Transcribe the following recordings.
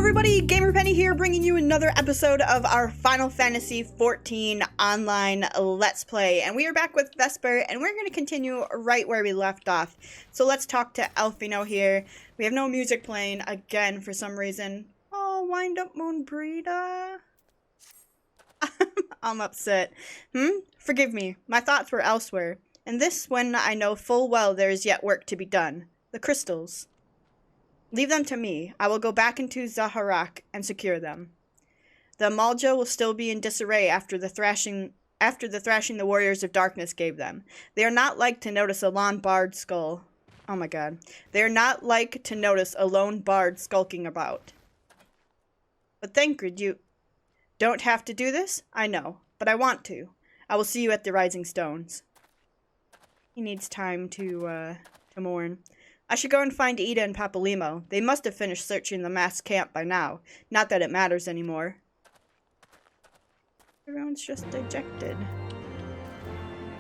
everybody, GamerPenny here, bringing you another episode of our Final Fantasy XIV online Let's Play. And we are back with Vesper, and we're going to continue right where we left off. So let's talk to Elfino here. We have no music playing again for some reason. Oh, wind up, Moon Brita. I'm upset. Forgive me, my thoughts were elsewhere. And this when I know full well there is yet work to be done. The crystals. Leave them to me. I will go back into Zaharak and secure them. The Amalja will still be in disarray after the thrashing the Warriors of Darkness gave them. They are not like to notice a lone bard skull. Oh my god. They are not like to notice a lone bard skulking about. But Thancred, you don't have to do this? I know, but I want to. I will see you at the Rising Stones. He needs time to mourn. I should go and find Ida and Papalymo. They must have finished searching the mass camp by now. Not that it matters anymore. Everyone's just dejected.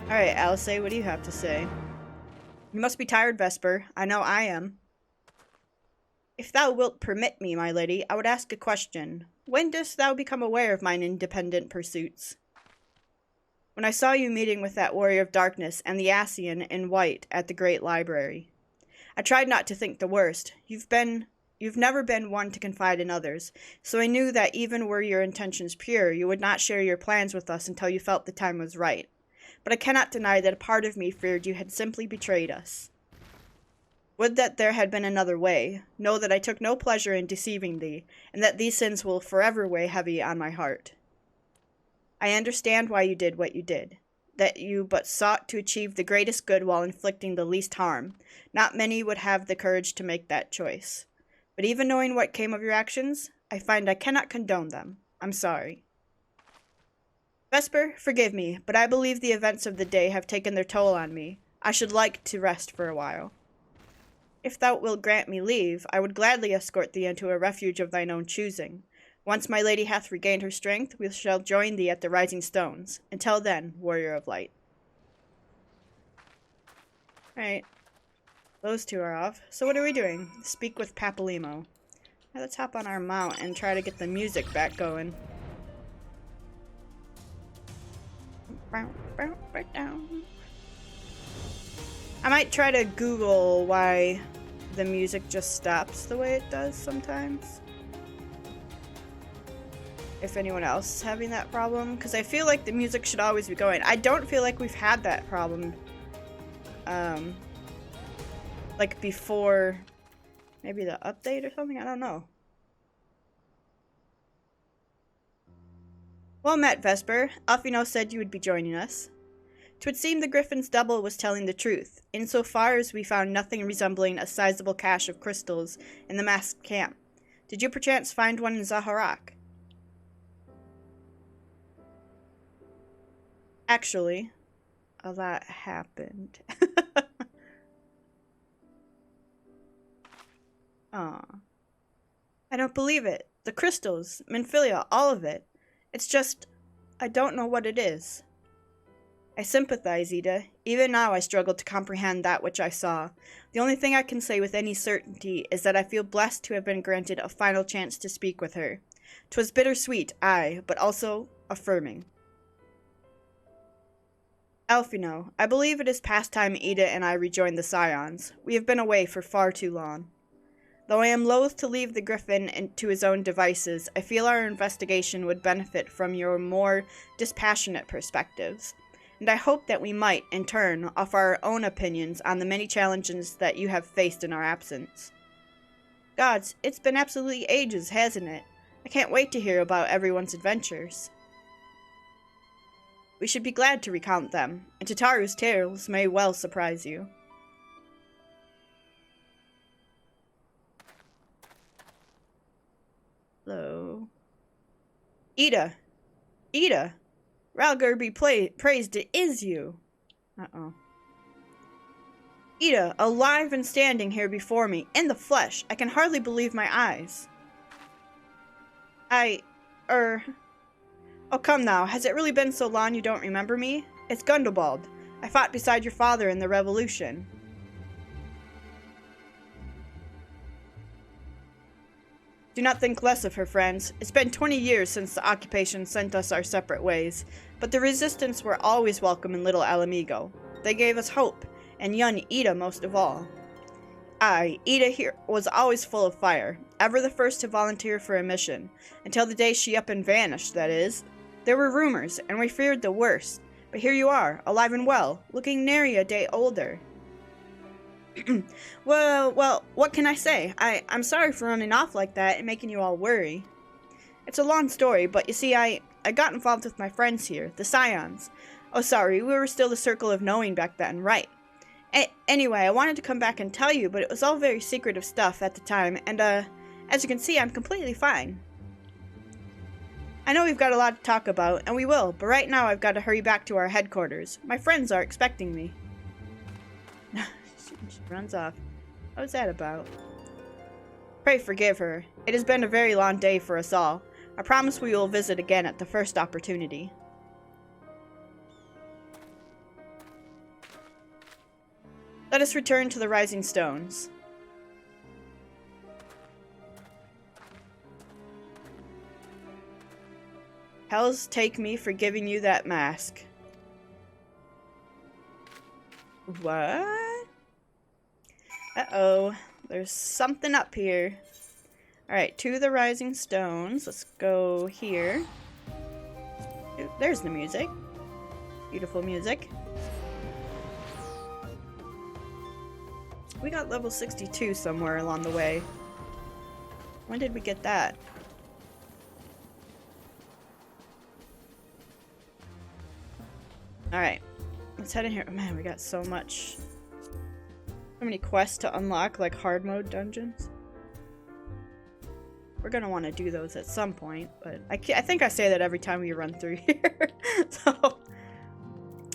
Alright, Alice, what do you have to say? You must be tired, Vesper. I know I am. If thou wilt permit me, my lady, I would ask a question. When dost thou become aware of mine independent pursuits? When I saw you meeting with that warrior of darkness and the Ascian in white at the Great Library. I tried not to think the worst. You've never been one to confide in others, so I knew that even were your intentions pure, you would not share your plans with us until you felt the time was right. But I cannot deny that a part of me feared you had simply betrayed us. Would that there had been another way. Know that I took no pleasure in deceiving thee, and that these sins will forever weigh heavy on my heart. I understand why you did what you did. That you but sought to achieve the greatest good while inflicting the least harm. Not many would have the courage to make that choice. But even knowing what came of your actions, I find I cannot condone them. I'm sorry. Vesper, forgive me, but I believe the events of the day have taken their toll on me. I should like to rest for a while. If thou wilt grant me leave, I would gladly escort thee into a refuge of thine own choosing. Once my lady hath regained her strength, we shall join thee at the Rising Stones. Until then, Warrior of Light. Alright. Those two are off. So what are we doing? Speak with Papalymo. Let's hop on our mount and try to get the music back going. I might try to Google why the music just stops the way it does sometimes. If anyone else is having that problem, because I feel like the music should always be going. I don't feel like we've had that problem, like before, maybe the update or something, I don't know. Well met, Vesper. Elfino said you would be joining us. 'Twould seem the Griffin's double was telling the truth, insofar as we found nothing resembling a sizable cache of crystals in the masked camp. Did you perchance find one in Zaharak? Actually, a lot happened. Aw. I don't believe it. The crystals, Minfilia, all of it. It's just, I don't know what it is. I sympathize, Ida. Even now I struggle to comprehend that which I saw. The only thing I can say with any certainty is that I feel blessed to have been granted a final chance to speak with her. 'Twas bittersweet, aye, but also affirming. Elfino, I believe it is past time Ida and I rejoin the Scions. We have been away for far too long. Though I am loath to leave the Griffin to his own devices, I feel our investigation would benefit from your more dispassionate perspectives, and I hope that we might, in turn, offer our own opinions on the many challenges that you have faced in our absence. Gods, it's been absolutely ages, hasn't it? I can't wait to hear about everyone's adventures. We should be glad to recount them, and Tataru's tales may well surprise you. Hello. Ida! Ida! Ralgar be praised, it is you! Uh-oh. Ida, alive and standing here before me, in the flesh! I can hardly believe my eyes. Oh, come now. Has it really been so long you don't remember me? It's Gundobald. I fought beside your father in the Revolution. Do not think less of her, friends. It's been 20 years since the occupation sent us our separate ways, but the resistance were always welcome in Little Alamigo. They gave us hope, and young Ida most of all. Aye, Ida here was always full of fire, ever the first to volunteer for a mission, until the day she up and vanished, that is. There were rumors, and we feared the worst, but here you are, alive and well, looking nary a day older. Well, what can I say? I'm sorry for running off like that and making you all worry. It's a long story, but you see, I got involved with my friends here, the Scions. Oh, sorry, we were still the Circle of Knowing back then, right. Anyway, I wanted to come back and tell you, but it was all very secretive stuff at the time, and, as you can see, I'm completely fine. I know we've got a lot to talk about, and we will, but right now I've got to hurry back to our headquarters. My friends are expecting me. She runs off. What was that about? Pray forgive her. It has been a very long day for us all. I promise we will visit again at the first opportunity. Let us return to the Rising Stones. Hells take me for giving you that mask. What? Uh-oh. There's something up here. Alright, to the Rising Stones. Let's go here. Ooh, there's the music. Beautiful music. We got level 62 somewhere along the way. When did we get that? Alright. Let's head in here. Oh, man, we got so much. So many quests to unlock, like hard mode dungeons. We're gonna want to do those at some point, but I think I say that every time we run through here. So,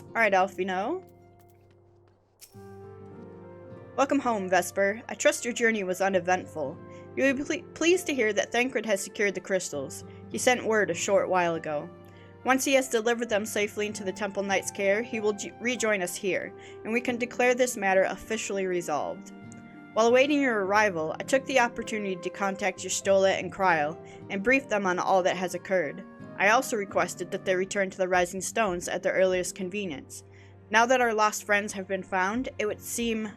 alright, Alfino. Welcome home, Vesper. I trust your journey was uneventful. You will be pleased to hear that Thancred has secured the crystals. He sent word a short while ago. Once he has delivered them safely into the Temple Knight's care, he will rejoin us here, and we can declare this matter officially resolved. While awaiting your arrival, I took the opportunity to contact Y'shtola and Cryle, and brief them on all that has occurred. I also requested that they return to the Rising Stones at their earliest convenience. Now that our lost friends have been found, it would seem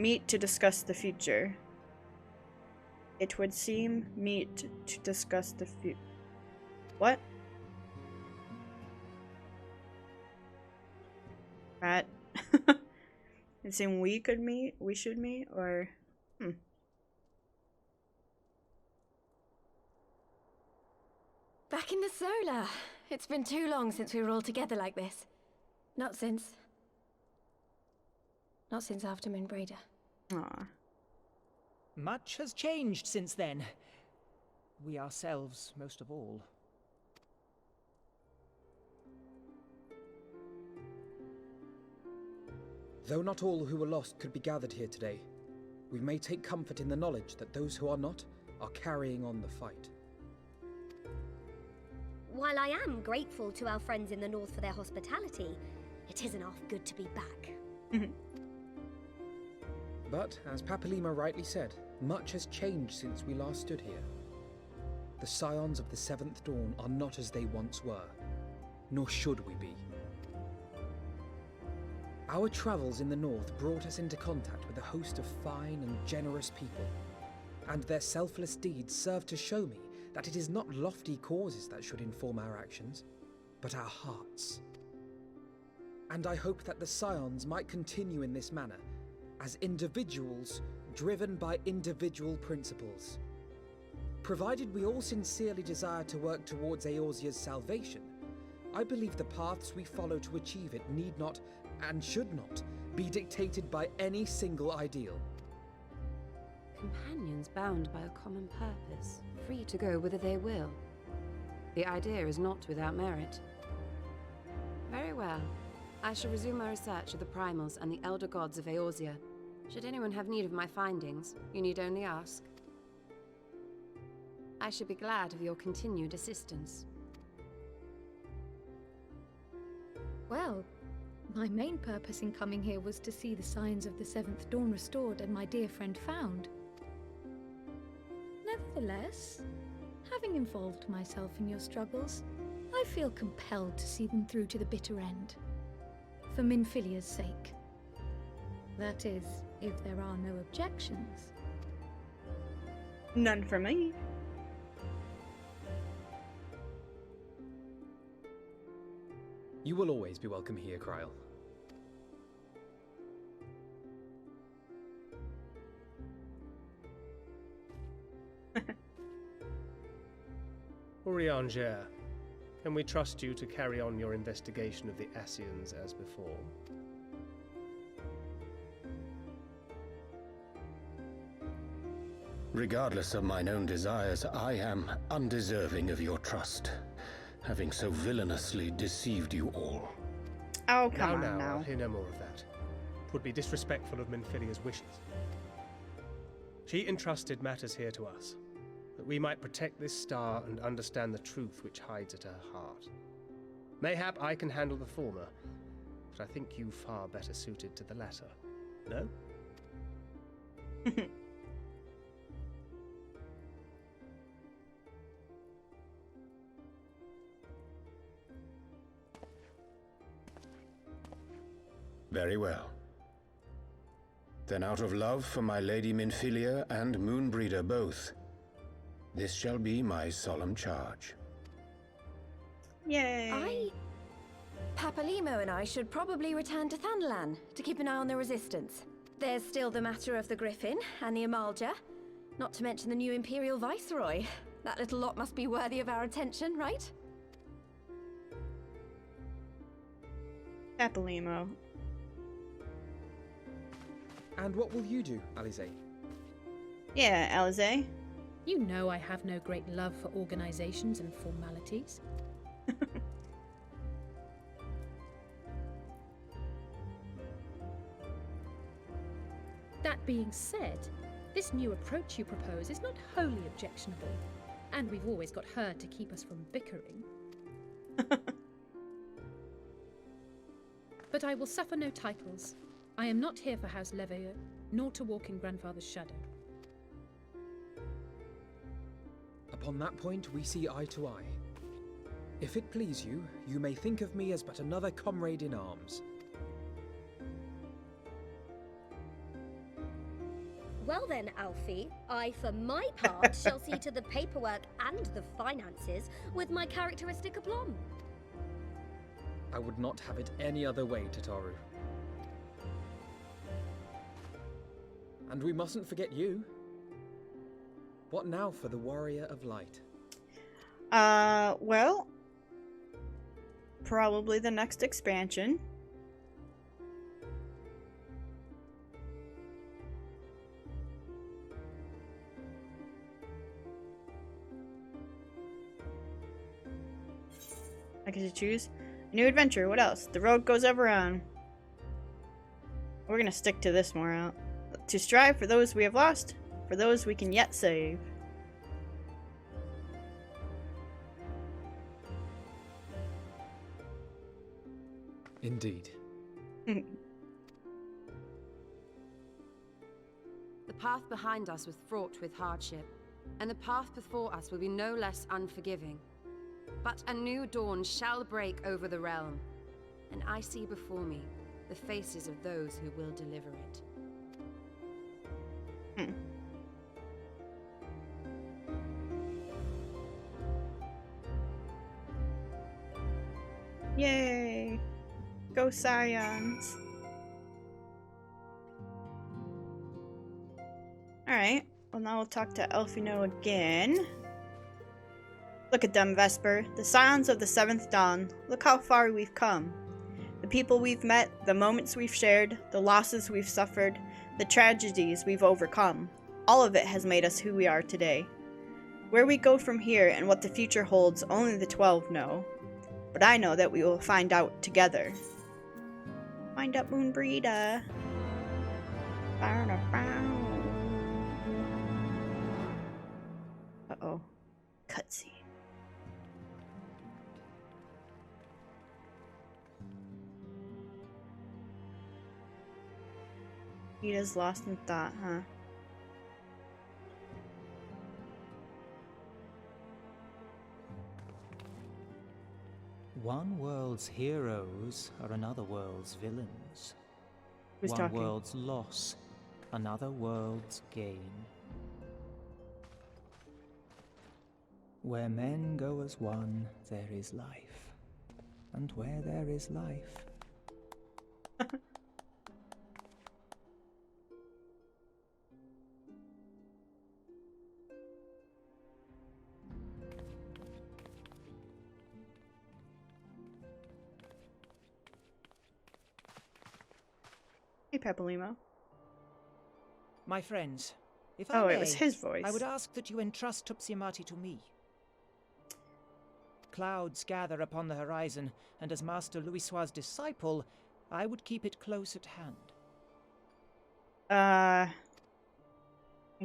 meet to discuss the future. It would seem meet to discuss the future. What? That. It seemed we should meet, or Back in the solar. It's been too long since we were all together like this. Not since after Moonbraider. Aw. Much has changed since then. We ourselves, most of all. Though not all who were lost could be gathered here today, we may take comfort in the knowledge that those who are not are carrying on the fight. While I am grateful to our friends in the north for their hospitality, it isn't half good to be back. But, as Papalima rightly said, much has changed since we last stood here. The Scions of the Seventh Dawn are not as they once were, nor should we be. Our travels in the north brought us into contact with a host of fine and generous people, and their selfless deeds serve to show me that it is not lofty causes that should inform our actions, but our hearts. And I hope that the Scions might continue in this manner, as individuals driven by individual principles. Provided we all sincerely desire to work towards Eorzea's salvation, I believe the paths we follow to achieve it need not, and should not, be dictated by any single ideal. Companions bound by a common purpose, free to go whither they will. The idea is not without merit. Very well. I shall resume my research of the primals and the elder gods of Eorzea. Should anyone have need of my findings, you need only ask. I should be glad of your continued assistance. Well, my main purpose in coming here was to see the signs of the Seventh Dawn restored and my dear friend found. Nevertheless, having involved myself in your struggles, I feel compelled to see them through to the bitter end. For Minfilia's sake. That is, if there are no objections. None for me. You will always be welcome here, Kryl. Urianger, can we trust you to carry on your investigation of the Ascians as before? Regardless of mine own desires, I am undeserving of your trust, having so villainously deceived you all. Oh, come on I'll now. hear no more of that. It would be disrespectful of Minfilia's wishes. She entrusted matters here to us, that we might protect this star and understand the truth which hides at her heart. Mayhap I can handle the former, but I think you far better suited to the latter. No? Very well. Then out of love for my Lady Minfilia and Moonbreeder both, this shall be my solemn charge. Yay. Papalimo and I should probably return to Thanalan to keep an eye on the Resistance. There's still the matter of the Griffin and the Amalja, not to mention the new Imperial Viceroy. That little lot must be worthy of our attention, right? Papalimo. And what will you do, Alize? Yeah, Alize. You know I have no great love for organizations and formalities. That being said, this new approach you propose is not wholly objectionable, and we've always got her to keep us from bickering. But I will suffer no titles. I am not here for House Leveilleur, nor to walk in Grandfather's shadow. Upon that point, we see eye to eye. If it please you, you may think of me as but another comrade in arms. Well then, Alfie, I, for my part, shall see to the paperwork and the finances with my characteristic aplomb. I would not have it any other way, Tataru. And we mustn't forget you. What now for the Warrior of Light? Well, probably the next expansion. I get to choose a new adventure. What else? The road goes ever on. We're gonna stick to this more out. To strive for those we have lost, for those we can yet save. Indeed. The path behind us was fraught with hardship, and the path before us will be no less unforgiving. But a new dawn shall break over the realm, and I see before me the faces of those who will deliver it. Yay! Go Scions! Alright, well now we'll talk to Elfino again. Look at them, Vesper. The Scions of the 7th Dawn. Look how far we've come. The people we've met, the moments we've shared, the losses we've suffered, the tragedies we've overcome. All of it has made us who we are today. Where we go from here and what the future holds, only the 12 know. But I know that we will find out together. Find out Moonbreeder. Uh-oh. Cutscene. Ida's lost in thought, huh? One world's heroes are another world's villains. Who's One talking? world's loss, another world's gain. Where men go as one, there is life. And where there is life... Hey, Pepalimo. My friends, if I Oh, may, it was his voice. I would ask that you entrust Tupsimati to me. Clouds gather upon the horizon, and as Master Louisoix's disciple, I would keep it close at hand.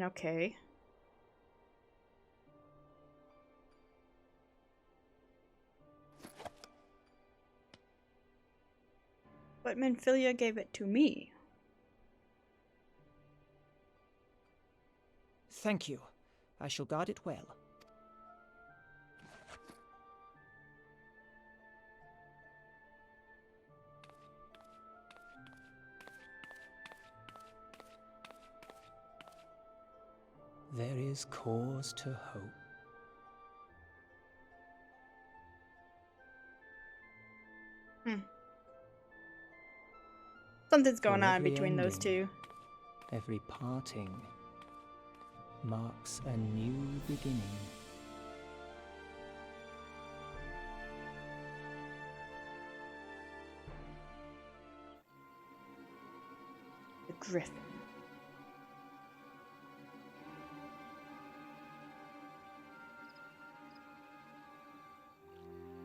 Okay. But Minfilia gave it to me. Thank you. I shall guard it well. There is cause to hope. Something's going For on every between those ending, two. Every parting marks a new beginning. The Griffin.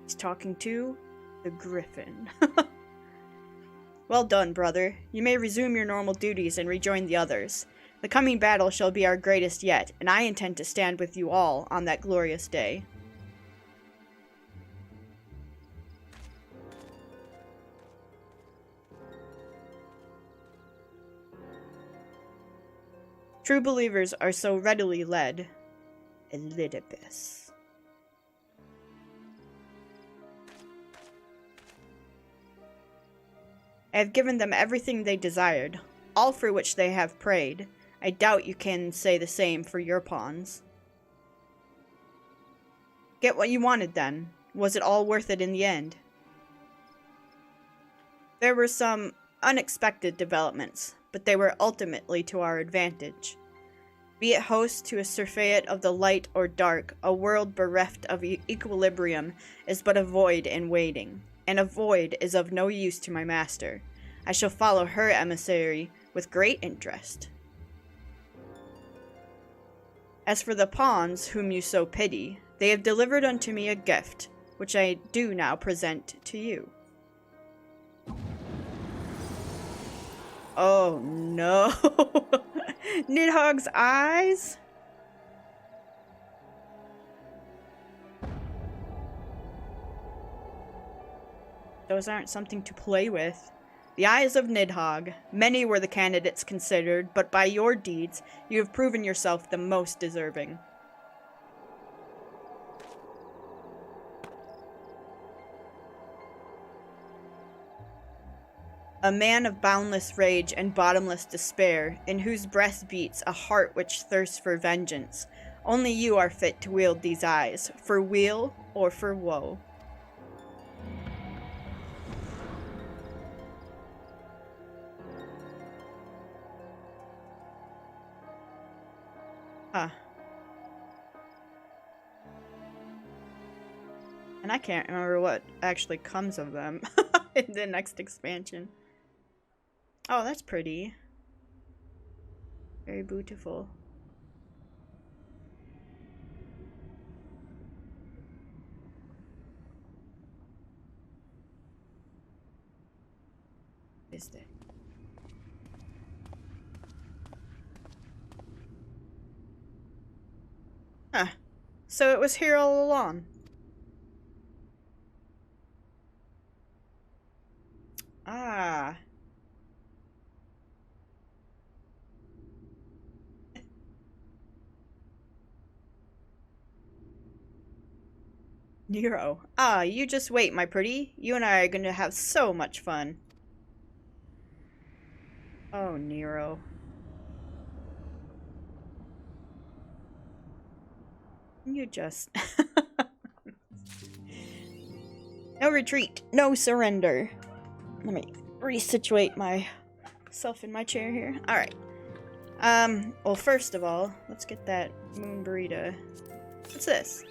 He's talking to the Griffin. Well done, brother. You may resume your normal duties and rejoin the others. The coming battle shall be our greatest yet, and I intend to stand with you all on that glorious day. True believers are so readily led. Elidibus. I have given them everything they desired, all for which they have prayed. I doubt you can say the same for your pawns. Get what you wanted then. Was it all worth it in the end? There were some unexpected developments, but they were ultimately to our advantage. Be it host to a surfeit of the light or dark, a world bereft of equilibrium is but a void in waiting, and a void is of no use to my master. I shall follow her emissary with great interest. As for the pawns whom you so pity, they have delivered unto me a gift, which I do now present to you. Oh no! Nidhogg's eyes? Those aren't something to play with. The eyes of Nidhogg. Many were the candidates considered, but by your deeds, you have proven yourself the most deserving. A man of boundless rage and bottomless despair, in whose breast beats a heart which thirsts for vengeance. Only you are fit to wield these eyes, for weal or for woe. Huh. And I can't remember what actually comes of them in the next expansion. Oh, that's pretty. Very beautiful. Is it? Huh. So it was here all along. Ah. Nero. Ah, you just wait, my pretty. You and I are gonna have so much fun. Oh, Nero. You just... No retreat. No surrender. Let me resituate myself in my chair here. Alright. Well, first of all, let's get that moon burrito. What's this?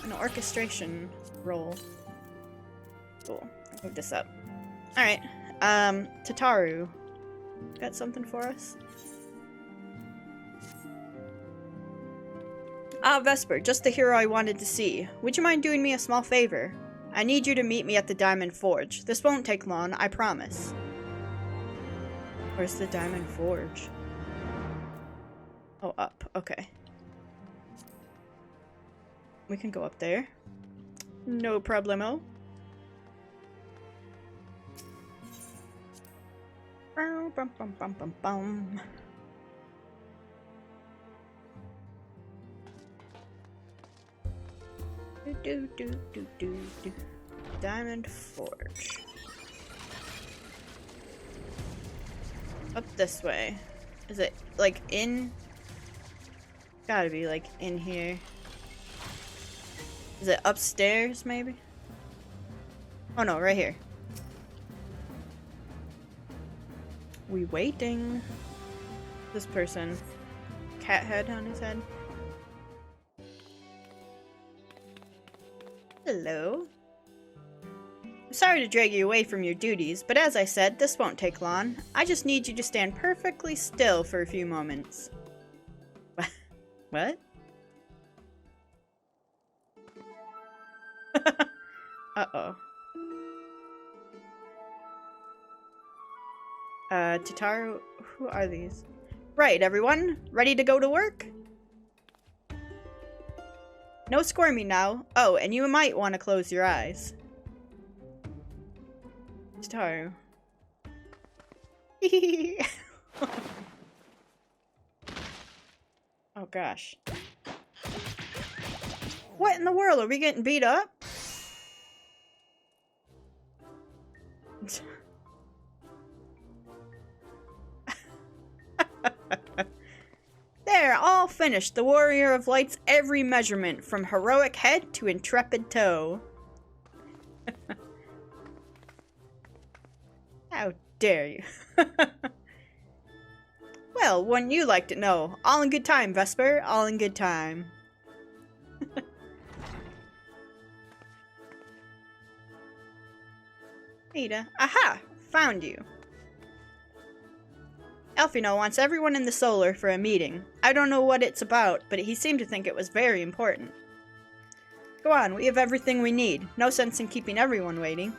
An orchestration roll. Cool. I'll move this up. Alright. Tataru. Got something for us? Ah, Vesper, just the hero I wanted to see. Would you mind doing me a small favor? I need you to meet me at the Diamond Forge. This won't take long, I promise. Where's the Diamond Forge? Oh, up. Okay. We can go up there. No problemo. Bum, bum, bum, bum, bum, bum. Do. Diamond Forge. Up this way. Is it like in? Gotta be like in here. Is it upstairs maybe? Oh no, right here. We waiting. This person. Cat head on his head. Hello. I'm sorry to drag you away from your duties, but as I said, this won't take long. I just need you to stand perfectly still for a few moments. What? Uh-oh. Tataru, who are these? Right, everyone, ready to go to work? No squirming now. Oh, and you might want to close your eyes. Tataru. Oh gosh. What in the world? Are we getting beat up? There, all finished. The Warrior of Light's every measurement, from heroic head to intrepid toe. How dare you? Well, wouldn't you like to know? All in good time, Vesper. All in good time. Ada. Aha! Found you. Elfino wants everyone in the Solar for a meeting. I don't know what it's about, but he seemed to think it was very important. Go on, we have everything we need. No sense in keeping everyone waiting.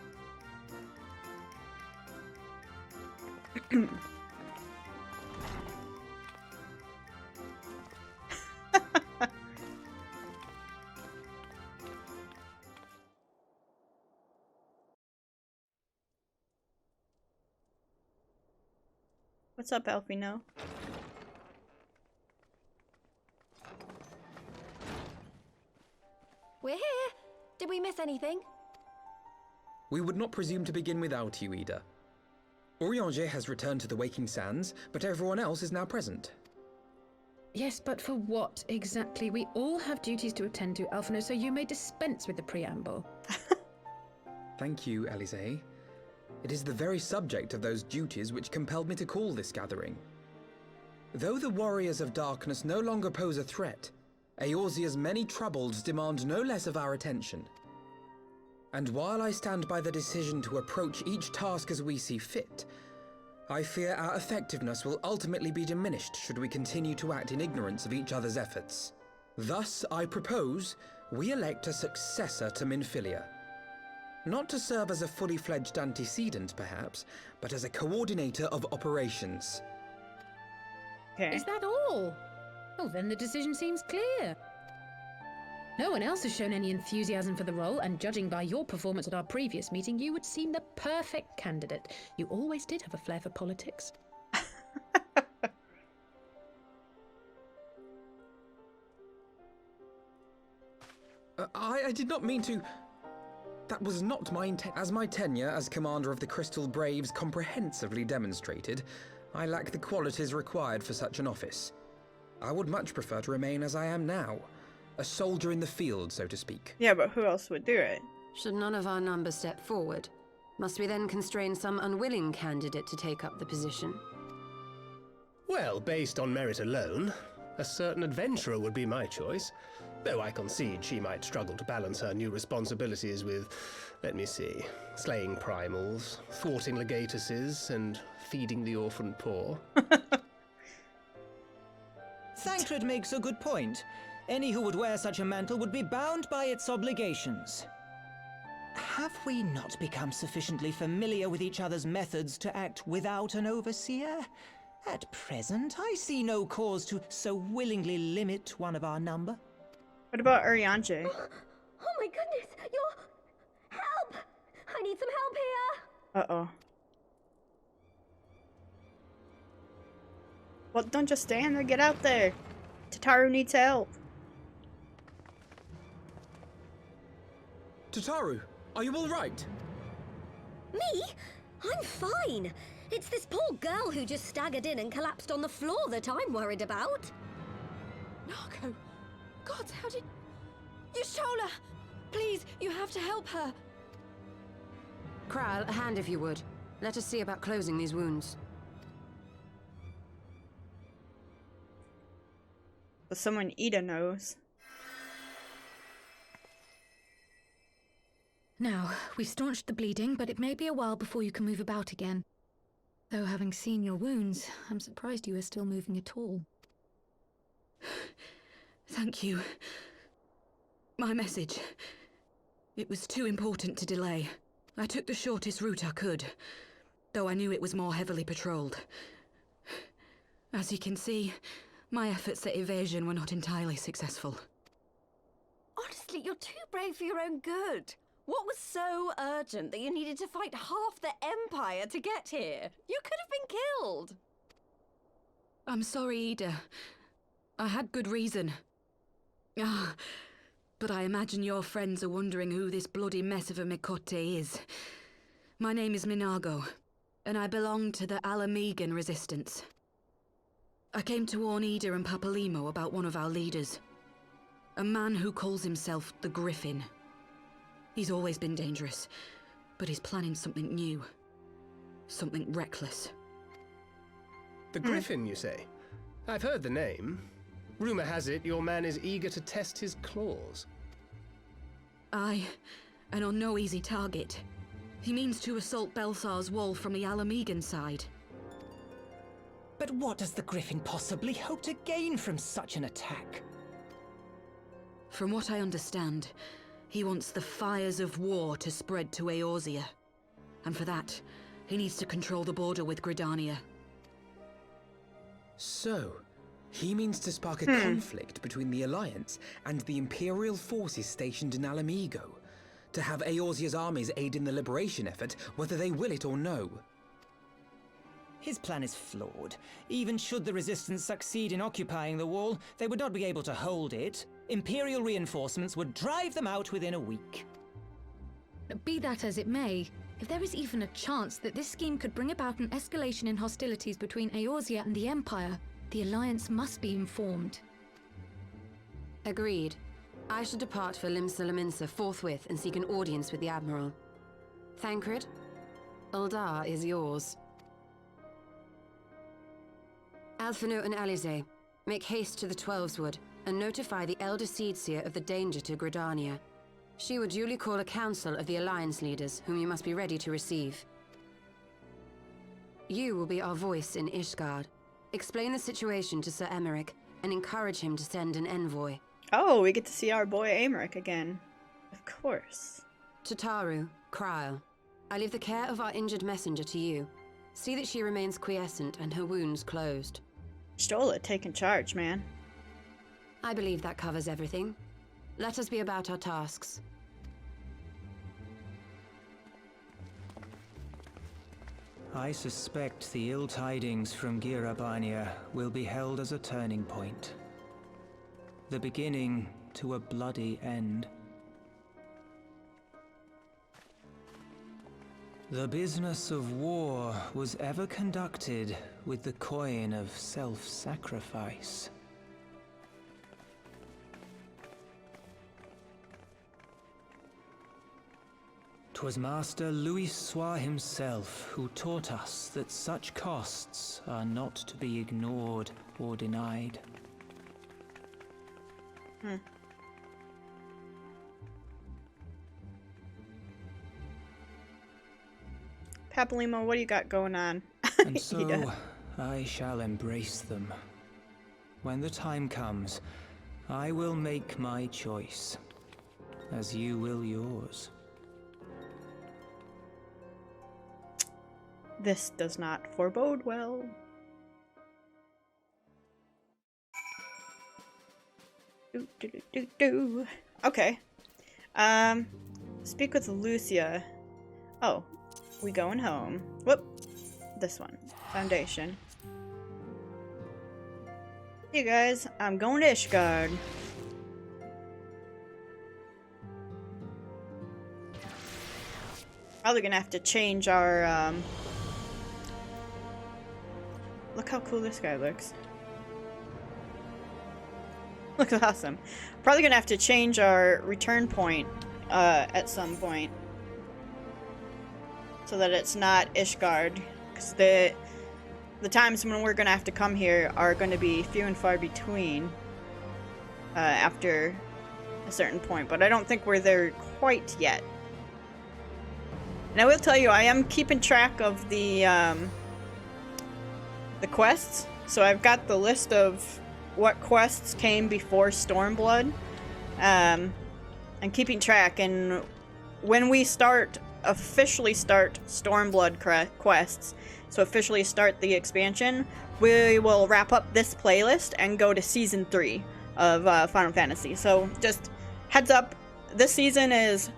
What's up, Elfino? We're here. Did we miss anything? We would not presume to begin without you, Ida. Orianger has returned to the Waking Sands, but everyone else is now present. Yes, but for what exactly? We all have duties to attend to, Alphino, so you may dispense with the preamble. Thank you, Elise. It is the very subject of those duties which compelled me to call this gathering. Though the Warriors of Darkness no longer pose a threat, Eorzea's many troubles demand no less of our attention. And while I stand by the decision to approach each task as we see fit, I fear our effectiveness will ultimately be diminished should we continue to act in ignorance of each other's efforts. Thus, I propose we elect a successor to Minfilia. Not to serve as a fully fledged antecedent, perhaps, but as a coordinator of operations. Okay. Is that all? Oh, then the decision seems clear. No one else has shown any enthusiasm for the role, and judging by your performance at our previous meeting, you would seem the perfect candidate. You always did have a flair for politics. I did not mean to... That was not my intent. As my tenure as commander of the Crystal Braves comprehensively demonstrated, I lack the qualities required for such an office. I would much prefer to remain as I am now, a soldier in the field, so to speak. Yeah, but who else would do it? Should none of our number step forward, must we then constrain some unwilling candidate to take up the position? Well, based on merit alone, a certain adventurer would be my choice. Though I concede she might struggle to balance her new responsibilities with, let me see, slaying primals, thwarting legatuses, and feeding the orphan poor. Thancred makes a good point. Any who would wear such a mantle would be bound by its obligations. Have we not become sufficiently familiar with each other's methods to act without an overseer? At present, I see no cause to so willingly limit one of our number. What about Urianger? Oh my goodness, you're... Help! I need some help here! Uh-oh. Well, don't just stand there, get out there! Tataru needs help. Tataru, are you all right? Me? I'm fine. It's this poor girl who just staggered in and collapsed on the floor that I'm worried about. Narco! God, how did... Yashola! Please, you have to help her! Kral, a hand if you would. Let us see about closing these wounds. But someone Ida knows. Now, we've staunched the bleeding, but it may be a while before you can move about again. Though having seen your wounds, I'm surprised you are still moving at all. Thank you. My message. It was too important to delay. I took the shortest route I could, though I knew it was more heavily patrolled. As you can see, my efforts at evasion were not entirely successful. Honestly, you're too brave for your own good. What was so urgent that you needed to fight half the Empire to get here? You could have been killed. I'm sorry, Ida. I had good reason. But I imagine your friends are wondering who this bloody mess of a Mikote is. My name is Minago, and I belong to the Alamegan Resistance. I came to warn Ida and Papalimo about one of our leaders. A man who calls himself the Griffin. He's always been dangerous, but he's planning something new. Something reckless. The Griffin, you say? I've heard the name. Rumor has it your man is eager to test his claws. Aye, and on no easy target. He means to assault Belsar's wall from the Alamegan side. But what does the Griffin possibly hope to gain from such an attack? From what I understand, he wants the fires of war to spread to Eorzea. And for that, he needs to control the border with Gridania. So, he means to spark a conflict between the Alliance and the Imperial forces stationed in Alamigo, to have Eorzea's armies aid in the liberation effort, whether they will it or no. His plan is flawed. Even should the Resistance succeed in occupying the wall, they would not be able to hold it. Imperial reinforcements would drive them out within a week. Be that as it may, if there is even a chance that this scheme could bring about an escalation in hostilities between Eorzea and the Empire, the Alliance must be informed. Agreed. I should depart for Limsa forthwith and seek an audience with the Admiral. Thancred, Uldar is yours. Alphino and Alize, make haste to the Twelveswood and notify the Elder Seedseer of the danger to Gridania. She will duly call a council of the Alliance leaders, whom you must be ready to receive. You will be our voice in Ishgard. Explain the situation to Sir Emmerich and encourage him to send an envoy. Oh, we get to see our boy Emmerich again. Of course. Tataru, Krile, I leave the care of our injured messenger to you. See that she remains quiescent and her wounds closed. Stola taking charge, man. I believe that covers everything. Let us be about our tasks. I suspect the ill tidings from Girabania will be held as a turning point. The beginning to a bloody end. The business of war was ever conducted with the coin of self-sacrifice. 'Twas Master Louis Soir himself who taught us that such costs are not to be ignored or denied. Papalimo, what do you got going on? And so, I shall embrace them. When the time comes, I will make my choice, as you will yours. This does not forebode well. Okay. Speak with Lucia. Oh, we going home. Whoop. This one. Foundation. Hey guys, I'm going to Ishgard. Probably gonna have to change our, Look how cool this guy looks. Looks awesome. Probably gonna have to change our return point, at some point. So that it's not Ishgard. Because the times when we're gonna have to come here are gonna be few and far between. After a certain point. But I don't think we're there quite yet. And I will tell you, I am keeping track of the quests. So I've got the list of what quests came before Stormblood. And keeping track. And when we officially start Stormblood quests, so officially start the expansion, we will wrap up this playlist and go to Season 3 of Final Fantasy. So just heads up, this season is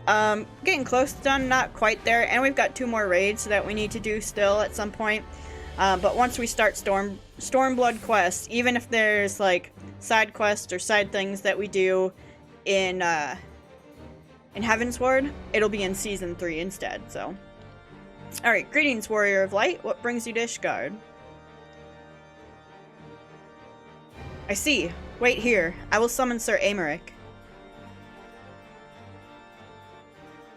getting close to done, not quite there, and we've got 2 more raids that we need to do still at some point. But once we start Stormblood quests, even if there's like side quests or side things that we do in Heavensward, it'll be in Season 3 instead, so. Alright, greetings, Warrior of Light. What brings you to Ishgard? I see. Wait here. I will summon Sir Amaric.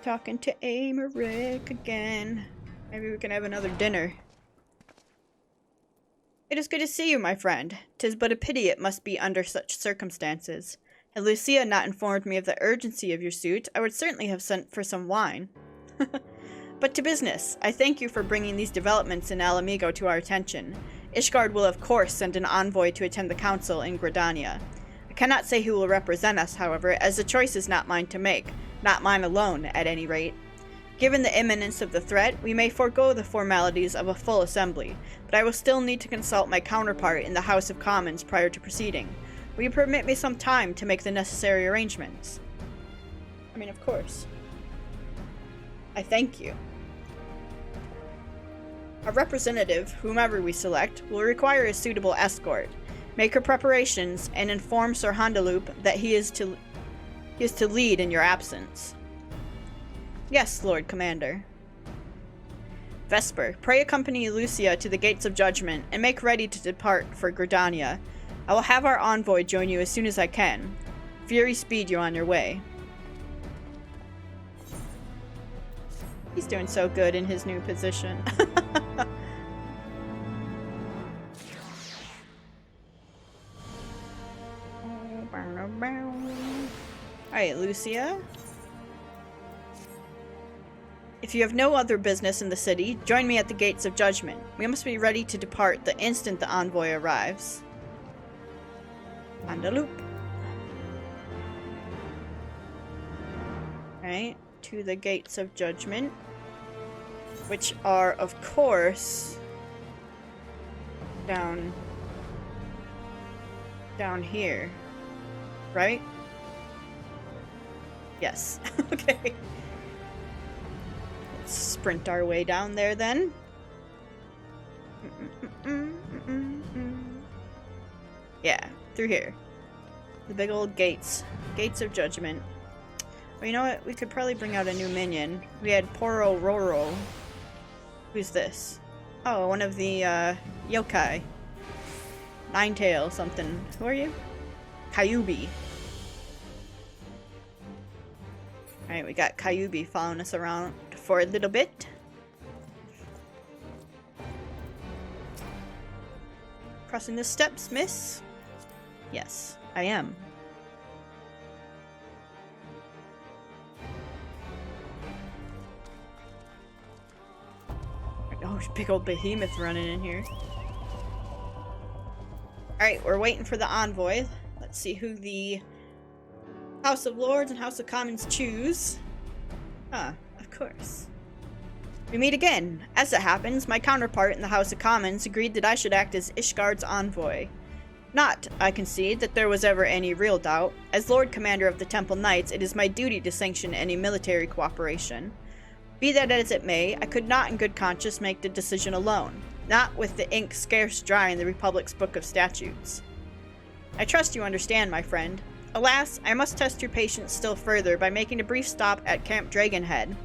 Talking to Amaric again. Maybe we can have another dinner. It is good to see you, my friend. 'Tis but a pity it must be under such circumstances. Had Lucia not informed me of the urgency of your suit, I would certainly have sent for some wine. But to business. I thank you for bringing these developments in Alamigo to our attention. Ishgard will of course send an envoy to attend the council in Gridania. I cannot say who will represent us, however, as the choice is not mine to make. Not mine alone, at any rate. Given the imminence of the threat, we may forego the formalities of a full assembly, but I will still need to consult my counterpart in the House of Commons prior to proceeding. Will you permit me some time to make the necessary arrangements? I mean, of course. I thank you. Our representative, whomever we select, will require a suitable escort. Make her preparations and inform Sir Hondaloop that he is to lead in your absence. Yes, Lord Commander. Vesper, pray accompany Lucia to the Gates of Judgment and make ready to depart for Gridania. I will have our envoy join you as soon as I can. Fury speed you on your way. He's doing so good in his new position. Alright, Lucia. If you have no other business in the city, join me at the Gates of Judgment. We must be ready to depart the instant the envoy arrives. Andaloop. Alright, to the Gates of Judgment. Which are, of course, down here. Right? Yes. Okay. Let's sprint our way down there then. Yeah, through here. The big old gates. Gates of Judgment. Well, you know what? We could probably bring out a new minion. We had Poro Roro. Who's this? Oh, one of the, yokai. Ninetail something. Who are you? Kyubi. Alright, we got Kyubi following us around for a little bit. Crossing the steps, miss? Yes, I am. Oh, big old behemoth running in here. Alright, we're waiting for the envoy. Let's see who the House of Lords and House of Commons choose. Ah, of course. We meet again. As it happens, my counterpart in the House of Commons agreed that I should act as Ishgard's envoy. Not, I concede, that there was ever any real doubt. As Lord Commander of the Temple Knights, it is my duty to sanction any military cooperation. Be that as it may, I could not in good conscience make the decision alone, not with the ink scarce dry in the Republic's Book of Statutes. I trust you understand, my friend. Alas, I must test your patience still further by making a brief stop at Camp Dragonhead.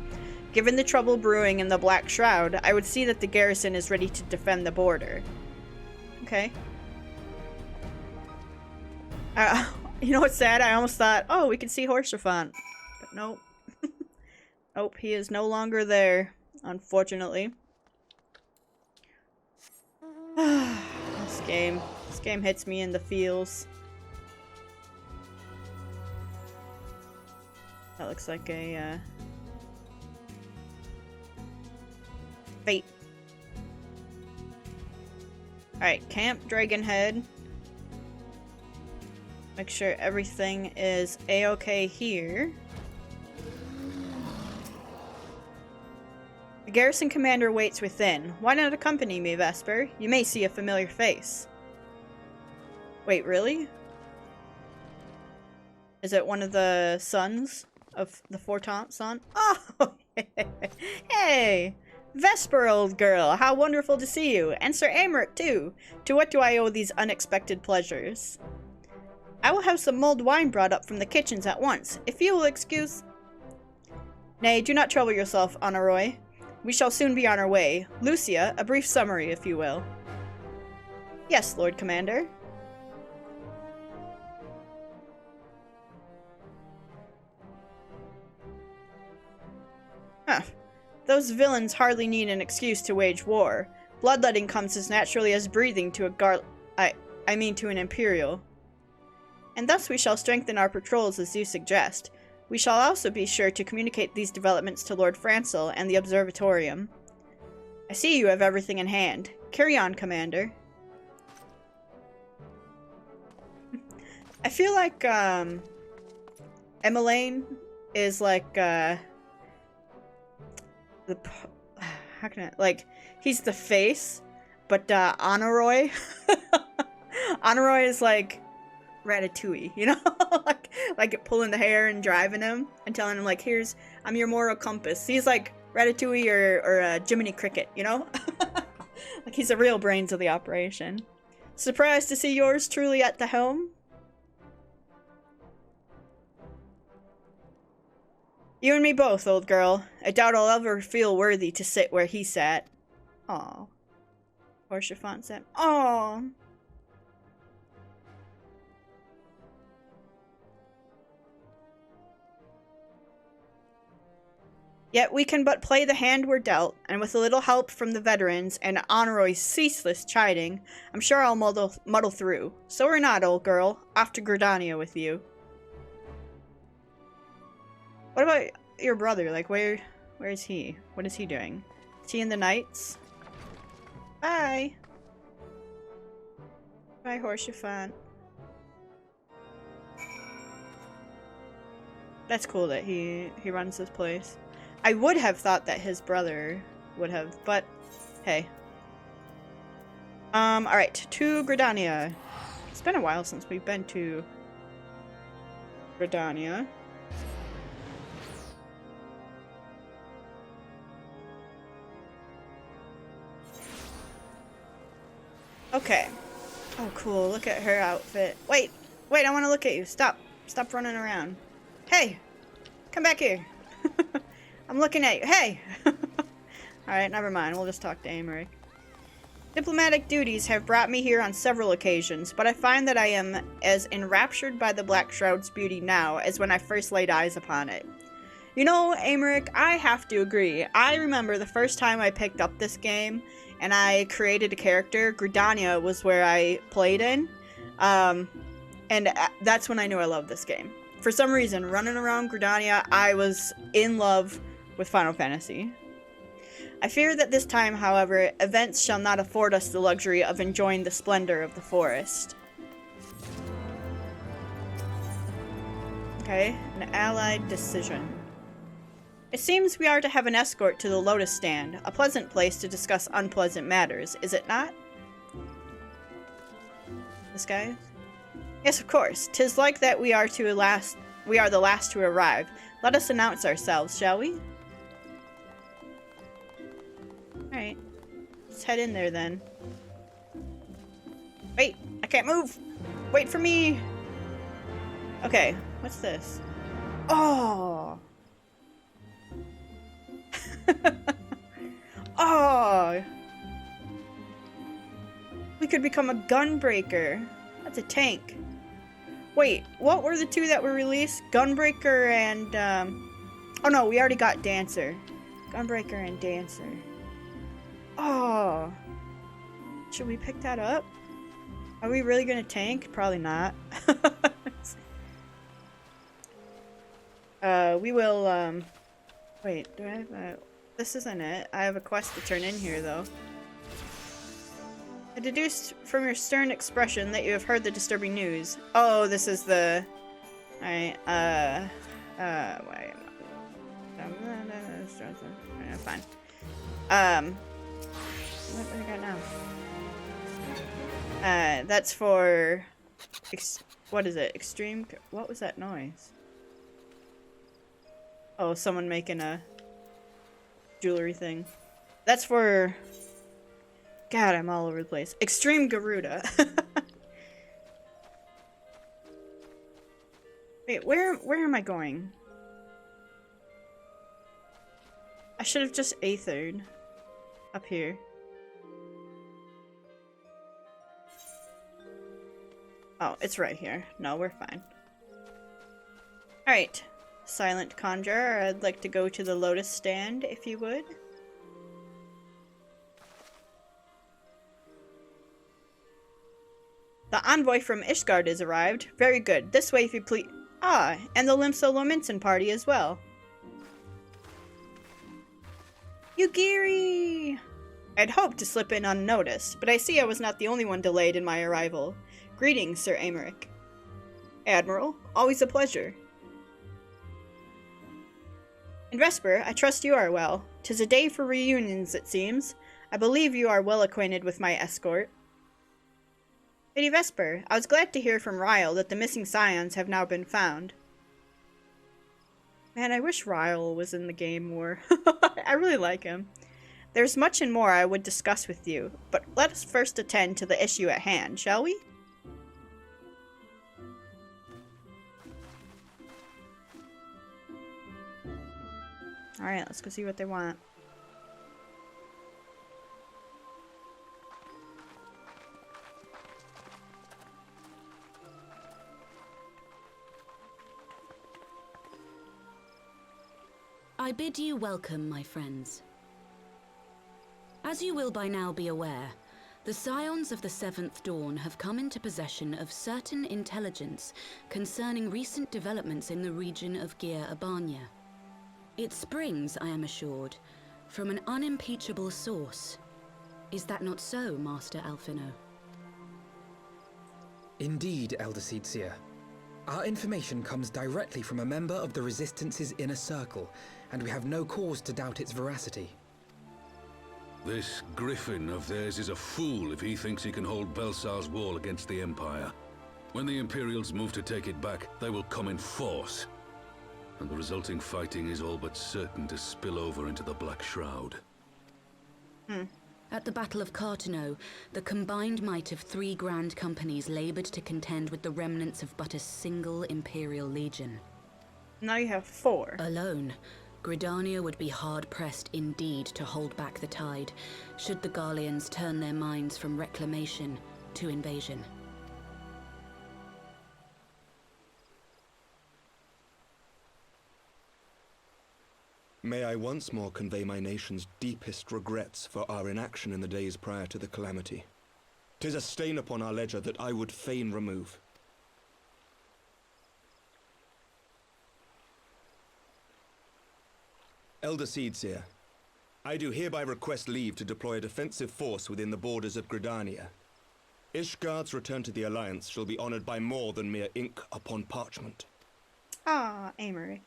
Given the trouble brewing in the Black Shroud, I would see that the garrison is ready to defend the border. Okay. You know what's sad? I almost thought, oh, we can see Horsefant. But nope. Nope, he is no longer there, unfortunately. This game hits me in the feels. That looks like a, fate. Alright, Camp Dragonhead. Make sure everything is a-okay here. The garrison commander waits within. Why not accompany me, Vesper? You may see a familiar face. Wait, really? Is it one of the sons of the Fortant son? Oh, hey! Vesper, old girl, how wonderful to see you, and Sir Amrit, too. To what do I owe these unexpected pleasures? I will have some mulled wine brought up from the kitchens at once, if you will excuse... Nay, do not trouble yourself, Honoroi. We shall soon be on our way. Lucia, a brief summary, if you will. Yes, Lord Commander. Huh. Those villains hardly need an excuse to wage war. Bloodletting comes as naturally as breathing to to an Imperial. And thus we shall strengthen our patrols as you suggest. We shall also be sure to communicate these developments to Lord Francel and the Observatorium. I see you have everything in hand. Carry on, Commander. I feel like, Emmeline is like, how can I, like, he's the face, but, Honoroi, Honoroi is like Ratatouille, you know? like pulling the hair and driving him and telling him, like, I'm your moral compass. He's like Ratatouille or Jiminy Cricket, you know? Like, he's the real brains of the operation. Surprised to see yours truly at the helm? You and me both, old girl. I doubt I'll ever feel worthy to sit where he sat. Aw. Horsefant said, aw. Yet we can but play the hand we're dealt, and with a little help from the veterans and Honoroy's ceaseless chiding, I'm sure I'll muddle through. So or not, old girl. Off to Gridania with you. What about your brother? Like, where is he? What is he doing? Is he in the Knights? Bye! Bye, Horsefant. That's cool that he runs this place. I would have thought that his brother would have, but hey. Alright, to Gridania. It's been a while since we've been to Gridania. Okay. Oh, cool. Look at her outfit. Wait, I want to look at you. Stop running around. Hey! Come back here. I'm looking at you. Hey! Alright, never mind. We'll just talk to Aymeric. Diplomatic duties have brought me here on several occasions, but I find that I am as enraptured by the Black Shroud's beauty now as when I first laid eyes upon it. You know, Aymeric, I have to agree. I remember the first time I picked up this game and I created a character. Gridania was where I played in. And that's when I knew I loved this game. For some reason, running around Gridania, I was in love with Final Fantasy. I fear that this time, however, events shall not afford us the luxury of enjoying the splendor of the forest. Okay, an allied decision. It seems we are to have an escort to the Lotus Stand, a pleasant place to discuss unpleasant matters, is it not? This guy? Yes, of course. 'Tis like that we are the last to arrive. Let us announce ourselves, shall we? Alright. Let's head in there then. Wait! I can't move! Wait for me! Okay, what's this? Oh! Oh! We could become a gunbreaker. That's a tank. Wait, what were the two that were released? Gunbreaker and, oh no, we already got Dancer. Gunbreaker and Dancer. Oh! Should we pick that up? Are we really gonna tank? Probably not. We will, wait, do I have a... This isn't it. I have a quest to turn in here, though. I deduced from your stern expression that you have heard the disturbing news. Oh, this is the... Alright, wait. Fine. What do I got now? That's for... what is it? Extreme... What was that noise? Oh, someone making a jewelry thing. That's for... God, I'm all over the place. Extreme Garuda. Wait, where am I going? I should have just aethered up here. Oh, it's right here. No, we're fine. Alright. Silent Conjurer, I'd like to go to the Lotus Stand, if you would. The envoy from Ishgard is arrived. Very good. This way if you please. Ah, and the Limso Lominson party as well. Yugiri! I'd hoped to slip in unnoticed, but I see I was not the only one delayed in my arrival. Greetings, Sir Aymeric. Admiral, always a pleasure. And Vesper, I trust you are well. 'Tis a day for reunions, it seems. I believe you are well acquainted with my escort. Lady Vesper, I was glad to hear from Ryle that the missing scions have now been found. Man, I wish Ryle was in the game more. I really like him. There's much and more I would discuss with you, but let us first attend to the issue at hand, shall we? Alright, let's go see what they want. I bid you welcome, my friends. As you will by now be aware, the Scions of the Seventh Dawn have come into possession of certain intelligence concerning recent developments in the region of Gir Abania. It springs, I am assured, from an unimpeachable source. Is that not so, Master Alphino? Indeed, Elder Seedseer. Our information comes directly from a member of the Resistance's inner circle, and we have no cause to doubt its veracity. This griffin of theirs is a fool if he thinks he can hold Belsar's wall against the Empire. When the Imperials move to take it back, they will come in force. And the resulting fighting is all but certain to spill over into the Black Shroud. At the Battle of Cartano, the combined might of 3 grand companies labored to contend with the remnants of but a single Imperial legion. Now you have 4. Alone, Gridania would be hard-pressed indeed to hold back the tide, should the Garleans turn their minds from reclamation to invasion. May I once more convey my nation's deepest regrets for our inaction in the days prior to the calamity. 'Tis a stain upon our ledger that I would fain remove. Elder Seedseer, I do hereby request leave to deploy a defensive force within the borders of Gridania. Ishgard's return to the Alliance shall be honored by more than mere ink upon parchment. Ah, Amory.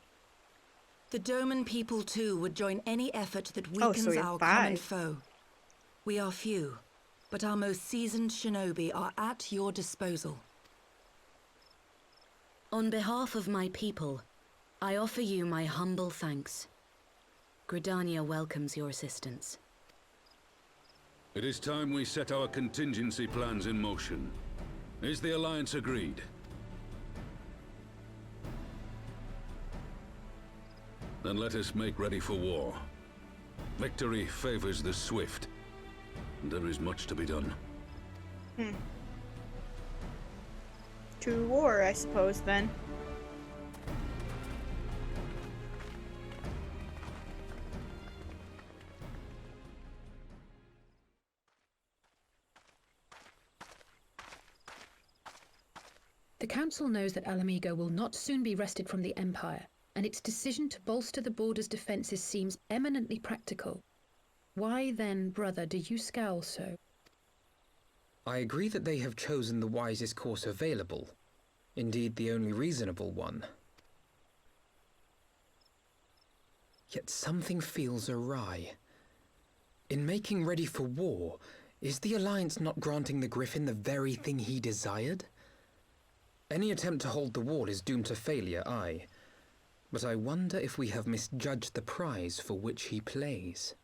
The Doman people too would join any effort that weakens our common foe. We are few, but our most seasoned shinobi are at your disposal. On behalf of my people, I offer you my humble thanks. Gridania welcomes your assistance. It is time we set our contingency plans in motion. Is the Alliance agreed? Then let us make ready for war. Victory favors the swift, and there is much to be done. To war, I suppose, then. The Council knows that Alamigo will not soon be wrested from the Empire, and its decision to bolster the border's defences seems eminently practical. Why then, brother, do you scowl so? I agree that they have chosen the wisest course available. Indeed, the only reasonable one. Yet something feels awry. In making ready for war, is the Alliance not granting the Griffin the very thing he desired? Any attempt to hold the wall is doomed to failure, aye. But I wonder if we have misjudged the prize for which he plays.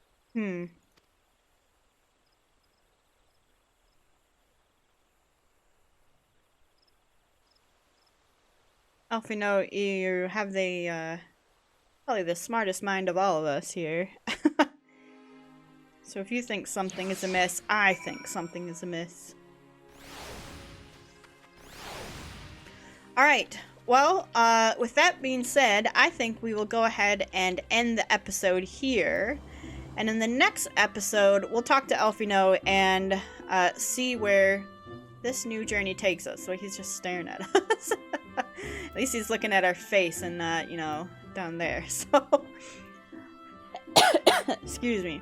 Alfino, you have the, probably the smartest mind of all of us here. So if you think something is amiss, I think something is amiss. Alright, well, with that being said, I think we will go ahead and end the episode here. And in the next episode, we'll talk to Alfino and see where this new journey takes us. So he's just staring at us. At least he's looking at our face and not, you know, down there. So, excuse me.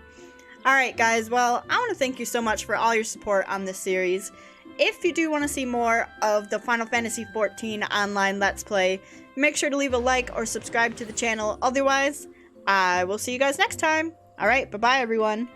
Alright guys, well, I want to thank you so much for all your support on this series. If you do want to see more of the Final Fantasy XIV online Let's Play, make sure to leave a like or subscribe to the channel. Otherwise, I will see you guys next time. Alright, bye-bye everyone.